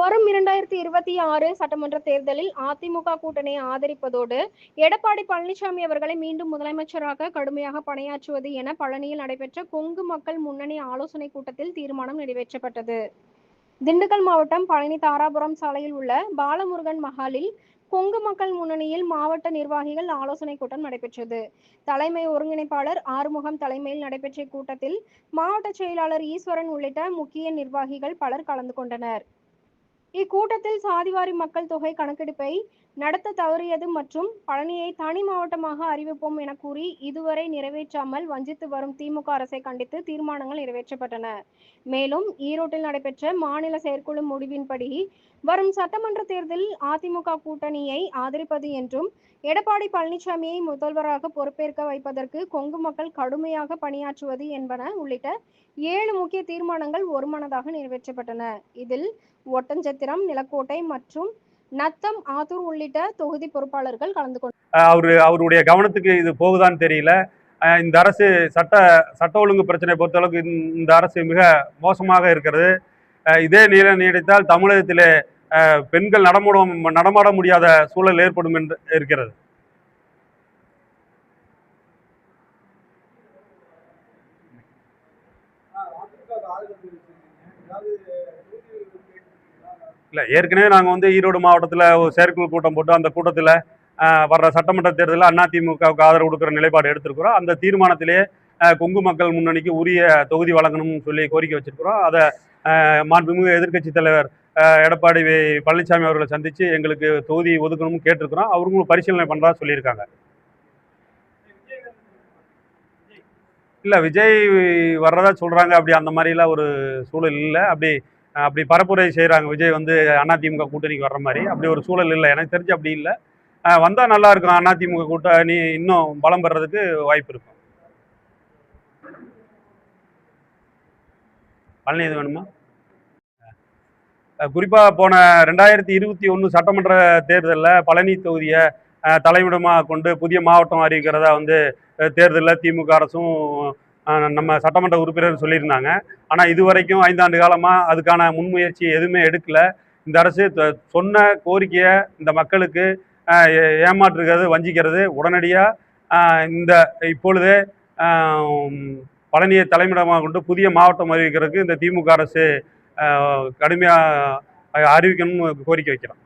வரும் 2026 சட்டமன்ற தேர்தலில் அதிமுக கூட்டணியை ஆதரிப்பதோடு எடப்பாடி பழனிசாமி அவர்களை மீண்டும் முதலமைச்சராக கடுமையாக பணியாற்றுவது என பழனியில் நடைபெற்ற கொங்கு மக்கள் முன்னணி ஆலோசனை கூட்டத்தில் தீர்மானம் நிறைவேற்றப்பட்டது. திண்டுக்கல் மாவட்டம் பழனி தாராபுரம் சாலையில் உள்ள பாலமுருகன் மஹாலில் கொங்கு மக்கள் முன்னணியில் மாவட்ட நிர்வாகிகள் ஆலோசனை கூட்டம் நடைபெற்றது. தலைமை ஒருங்கிணைப்பாளர் ஆறுமுகம் தலைமையில் நடைபெற்ற கூட்டத்தில் மாவட்ட செயலாளர் ஈஸ்வரன் உள்ளிட்ட முக்கிய நிர்வாகிகள் பலர் கலந்து கொண்டனர். இக்கூட்டத்தில் சாதிவாரி மக்கள் தொகை கணக்கெடுப்பை நடத்த தவறியது மற்றும் பழனியை தனி மாவட்டமாக அறிவிப்போம் என கூறி இதுவரை நிறைவேற்றாமல் வஞ்சித்து வரும் திமுக அரசை கண்டித்து தீர்மானங்கள் நிறைவேற்றப்பட்டன. மேலும் ஈரோட்டில் நடைபெற்ற மாநில செயற்குழு முடிவின்படி வரும் சட்டமன்ற தேர்தலில் அதிமுக கூட்டணியை ஆதரிப்பது என்றும் எடப்பாடி பழனிசாமியை முதல்வராக பொறுப்பேற்க வைப்பதற்கு கொங்கு மக்கள் கடுமையாக பணியாற்றுவது என்பன உள்ளிட்ட 7 முக்கிய தீர்மானங்கள் ஒருமனதாக நிறைவேற்றப்பட்டன. இதில் ஒட்டஞ்சத்திரம், நிலக்கோட்டை மற்றும் நத்தம், ஆத்தூர் உள்ளிட்ட தொகுதி பொறுப்பாளர்கள் கலந்து கொண்டனர். அவருடைய கவனத்துக்கு இது போகுதான்னு தெரியல. இந்த அரசு சட்ட ஒழுங்கு பிரச்சனை பொறுத்தளவுக்கு இந்த அரசு மிக மோசமாக இருக்கிறது. இதே நிலை நீடித்தால் தமிழகத்திலே பெண்கள் நடமாட முடியாத சூழல் ஏற்படும் என்று இருக்கிறது. இல்லை, ஏற்கனவே நாங்கள் ஈரோடு மாவட்டத்தில் ஒரு செயற்குழு கூட்டம் போட்டு அந்த கூட்டத்தில் வர்ற சட்டமன்ற தேர்தலில் அதிமுகவுக்கு ஆதரவு கொடுக்குற நிலைப்பாடு எடுத்திருக்கிறோம். அந்த தீர்மானத்திலேயே கொங்கு மக்கள் முன்னணிக்கு உரிய தொகுதி வழங்கணும்னு சொல்லி கோரிக்கை வச்சிருக்கிறோம். அதை மாண்புமிகு எதிர்க்கட்சி தலைவர் எடப்பாடி பழனிசாமி அவர்களை சந்தித்து எங்களுக்கு தொகுதி ஒதுக்கணும்னு கேட்டிருக்கிறோம். அவங்களும் பரிசீலனை பண்ணுறதா சொல்லியிருக்காங்க. இல்லை, விஜய் வர்றதா சொல்கிறாங்க. அப்படி அந்த மாதிரிலாம் ஒரு சூழல் இல்லை. அப்படி பரப்புரை செய்கிறாங்க. விஜய் அதிமுக கூட்டணிக்கு வர்ற மாதிரி அப்படி ஒரு சூழல் இல்லை. எனக்கு தெரிஞ்சு அப்படி இல்லை. வந்தால் நல்லா இருக்கும். அதிமுக கூட்டணி இன்னும் பலம் பெறதுக்கு வாய்ப்பு இருக்கும். பழனி எது வேணுமா? குறிப்பாக போன 2021 சட்டமன்ற தேர்தலில் பழனி தொகுதியை தலைமையிடமாக கொண்டு புதிய மாவட்டம் அறிவிக்கிறதா தேர்தலில் திமுக அரசும் நம்ம சட்டமன்ற உறுப்பினர் சொல்லியிருந்தாங்க. ஆனால் இதுவரைக்கும் 5 ஆண்டு காலமாக அதுக்கான முன்முயற்சி எதுவுமே எடுக்கலை. இந்த அரசு சொன்ன கோரிக்கையை இந்த மக்களுக்கு ஏமாற்றுகிறது, வஞ்சிக்கிறது. உடனடியாக இப்பொழுதே பழனியை தலைமையிடமாக கொண்டு புதிய மாவட்டம் அறிவிக்கிறதுக்கு இந்த திமுக அரசு கடுமையாக அறிவிக்கணும்னு கோரிக்கை வைக்கிறோம்.